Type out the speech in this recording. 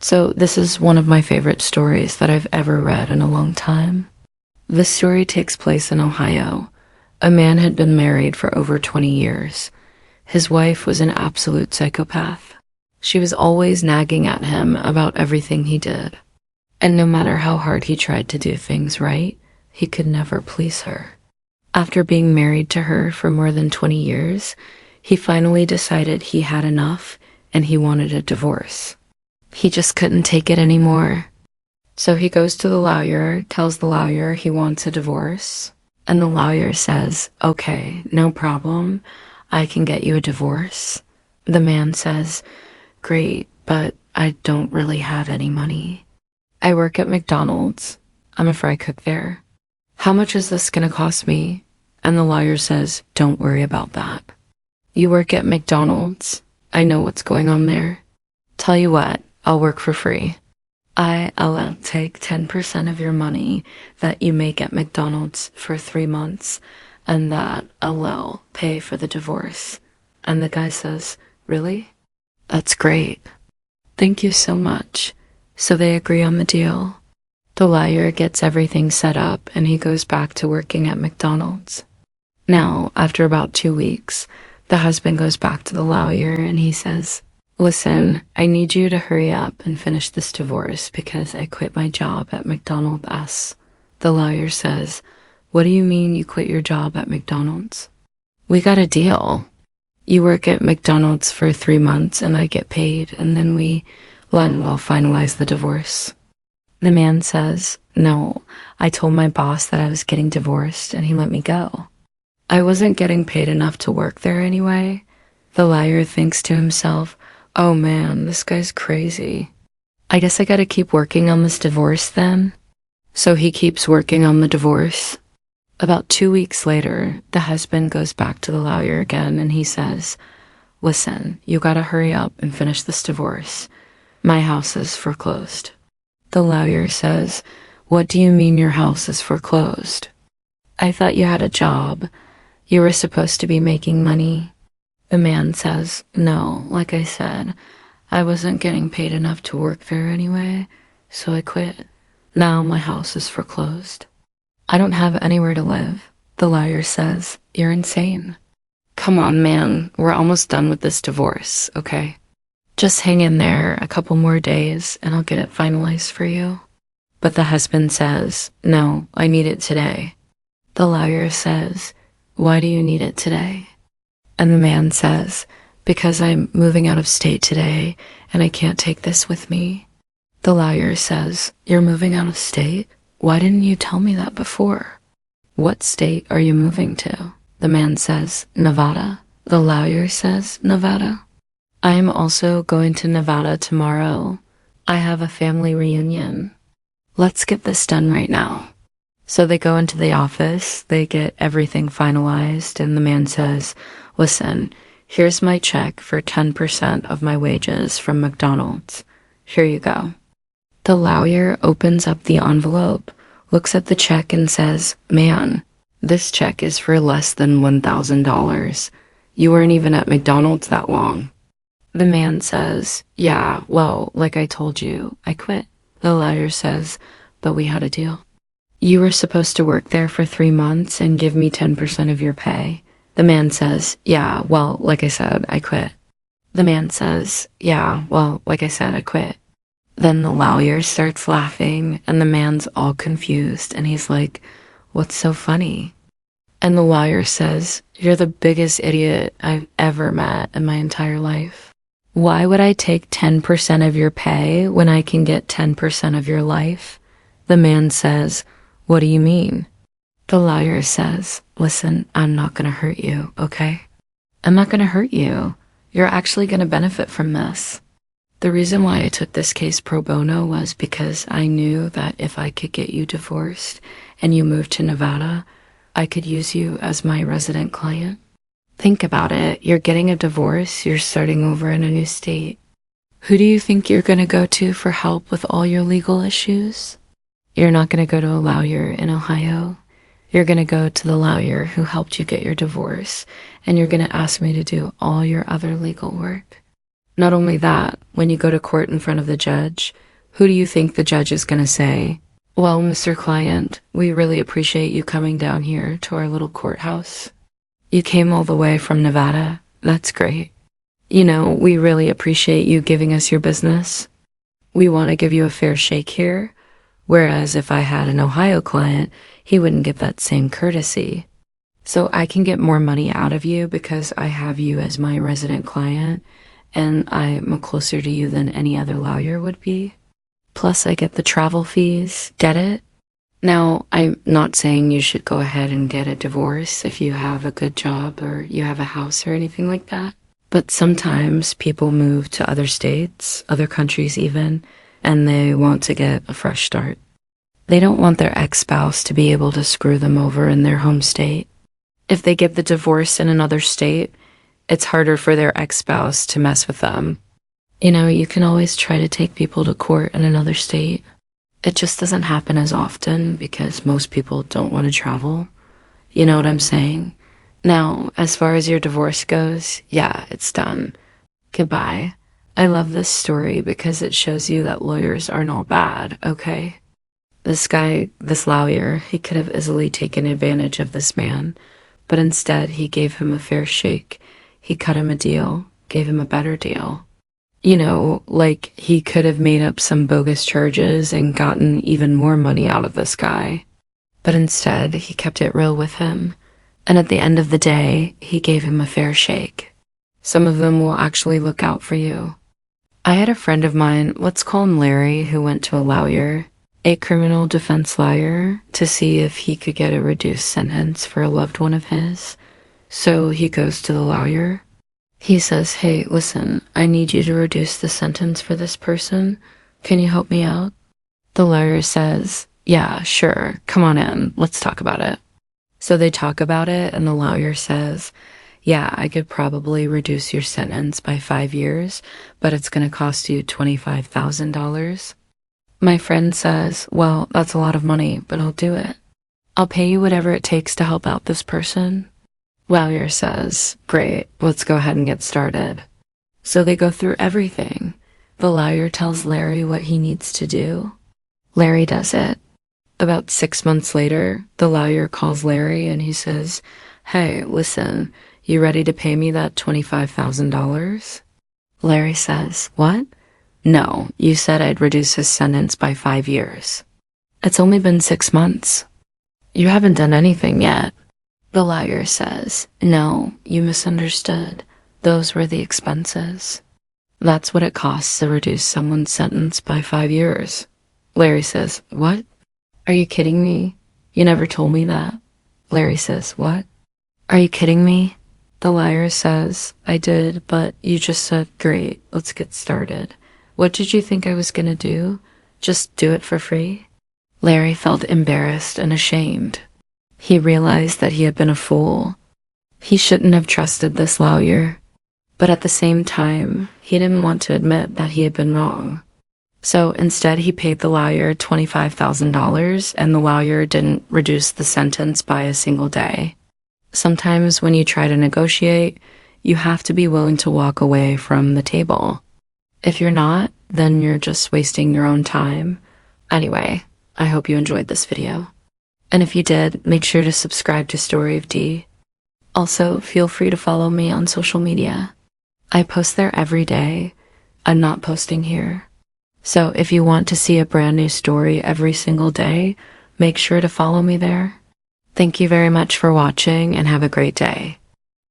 So this is one of my favorite stories that I've ever read in a long time. This story takes place in Ohio. A man had been married for over 20 years. His wife was an absolute psychopath. She was always nagging at him about everything he did. And no matter how hard he tried to do things right, he could never please her. After being married to her for more than 20 years, he finally decided he had enough and he wanted a divorce. He just couldn't take it anymore. So he goes to the lawyer, tells the lawyer he wants a divorce, and the lawyer says, "Okay, no problem. I can get you a divorce." The man says, "Great, but I don't really have any money. I work at McDonald's. I'm a fry cook there. How much is this gonna cost me?" And the lawyer says, "Don't worry about that. You work at McDonald's. I know what's going on there. Tell you what, I'll work for free. I'll take 10% of your money that you make at McDonald's for 3 months, and that I'll pay for the divorce." And the guy says, "Really? That's great. Thank you so much." So they agree on the deal. The lawyer gets everything set up and he goes back to working at McDonald's. Now, after about 2 weeks, the husband goes back to the lawyer and he says, "Listen, I need you to hurry up and finish this divorce because I quit my job at McDonald's." The lawyer says, "What do you mean you quit your job at McDonald's? We got a deal. You work at McDonald's for 3 months and I get paid, and then we'll finalize the divorce." The man says, "No, I told my boss that I was getting divorced and he let me go. I wasn't getting paid enough to work there anyway." The lawyer thinks to himself, "Oh man, this guy's crazy. I guess I gotta keep working on this divorce then." So he keeps working on the divorce. About 2 weeks later, the husband goes back to the lawyer again and he says, "Listen, you gotta hurry up and finish this divorce. My house is foreclosed." The lawyer says, "What do you mean your house is foreclosed? I thought you had a job. You were supposed to be making money." The man says, "No, like I said, I wasn't getting paid enough to work there anyway, so I quit. Now my house is foreclosed. I don't have anywhere to live." The lawyer says, "You're insane. Come on, man, we're almost done with this divorce, okay? Just hang in there a couple more days and I'll get it finalized for you." But the husband says, "No, I need it today." The lawyer says, "Why do you need it today?" And the man says, "Because I'm moving out of state today and I can't take this with me." The lawyer says, "You're moving out of state? Why didn't you tell me that before? What state are you moving to?" The man says, "Nevada." The lawyer says, "Nevada? I am also going to Nevada tomorrow. I have a family reunion. Let's get this done right now." So they go into the office, they get everything finalized, and the man says, "Listen, here's my check for 10% of my wages from McDonald's. Here you go." The lawyer opens up the envelope, looks at the check and says, "Man, this check is for less than $1,000. You weren't even at McDonald's that long." The man says, "Yeah, well, like I told you, I quit." The lawyer says, "But we had a deal. You were supposed to work there for 3 months and give me 10% of your pay." The man says, "Yeah, well, like I said, I quit." The man says, "Yeah, well, like I said, I quit." Then the lawyer starts laughing and the man's all confused and he's like, "What's so funny?" And the lawyer says, "You're the biggest idiot I've ever met in my entire life. Why would I take 10% of your pay when I can get 10% of your life?" The man says, "What do you mean?" The lawyer says, "Listen, I'm not gonna hurt you, okay? I'm not gonna hurt you. You're actually gonna benefit from this. The reason why I took this case pro bono was because I knew that if I could get you divorced and you moved to Nevada, I could use you as my resident client. Think about it. You're getting a divorce. You're starting over in a new state. Who do you think you're gonna go to for help with all your legal issues? You're not gonna go to a lawyer in Ohio. You're gonna go to the lawyer who helped you get your divorce, and you're gonna ask me to do all your other legal work. Not only that, when you go to court in front of the judge, who do you think the judge is going to say? Well, Mr. Client, we really appreciate you coming down here to our little courthouse. You came all the way from Nevada. That's great. You know, we really appreciate you giving us your business. We want to give you a fair shake here. Whereas if I had an Ohio client, he wouldn't get that same courtesy. So I can get more money out of you because I have you as my resident client, and I'm closer to you than any other lawyer would be. Plus I get the travel fees. Get it? Now, I'm not saying you should go ahead and get a divorce if you have a good job or you have a house or anything like that. But sometimes people move to other states, other countries even, and they want to get a fresh start. They don't want their ex-spouse to be able to screw them over in their home state. If they get the divorce in another state, it's harder for their ex-spouse to mess with them. You know, you can always try to take people to court in another state. It just doesn't happen as often because most people don't want to travel. You know what I'm saying? Now, as far as your divorce goes, yeah, it's done. Goodbye. I love this story because it shows you that lawyers aren't all bad, okay? This guy, this lawyer, he could have easily taken advantage of this man, but instead he gave him a fair shake. He cut him a deal, gave him a better deal. You know, like he could have made up some bogus charges and gotten even more money out of this guy. But instead, he kept it real with him. And at the end of the day, he gave him a fair shake. Some of them will actually look out for you. I had a friend of mine, let's call him Larry, who went to a lawyer, a criminal defense lawyer, to see if he could get a reduced sentence for a loved one of his. So he goes to the lawyer. He says, hey, listen, I need you to reduce the sentence for this person. Can you help me out? The lawyer says, yeah, sure, come on in, let's talk about it. So they talk about it, and the lawyer says, yeah, I could probably reduce your sentence by 5 years, but it's going to cost you $25,000. My friend says, well, that's a lot of money, but I'll do it. I'll pay you whatever it takes to help out this person. Lawyer says, great, let's go ahead and get started. So they go through everything. The lawyer tells Larry what he needs to do. Larry does it. About 6 months later, the lawyer calls Larry and he says, hey, listen, you ready to pay me that $25,000? Larry says, what? No, you said I'd reduce his sentence by 5 years. It's only been 6 months. You haven't done anything yet. The lawyer says, no, you misunderstood. Those were the expenses. That's what it costs to reduce someone's sentence by 5 years. Larry says, what? Are you kidding me? You never told me that. Larry says, what? Are you kidding me? The lawyer says, I did, but you just said, great, let's get started. What did you think I was gonna do? Just do it for free? Larry felt embarrassed and ashamed. He realized that he had been a fool. He shouldn't have trusted this lawyer. But at the same time, he didn't want to admit that he had been wrong. So instead, he paid the lawyer $25,000, and the lawyer didn't reduce the sentence by a single day. Sometimes when you try to negotiate, you have to be willing to walk away from the table. If you're not, then you're just wasting your own time. Anyway, I hope you enjoyed this video. And if you did, make sure to subscribe to StoryVD. Also, feel free to follow me on social media. I post there every day. I'm not posting here. So if you want to see a brand new story every single day, make sure to follow me there. Thank you very much for watching and have a great day.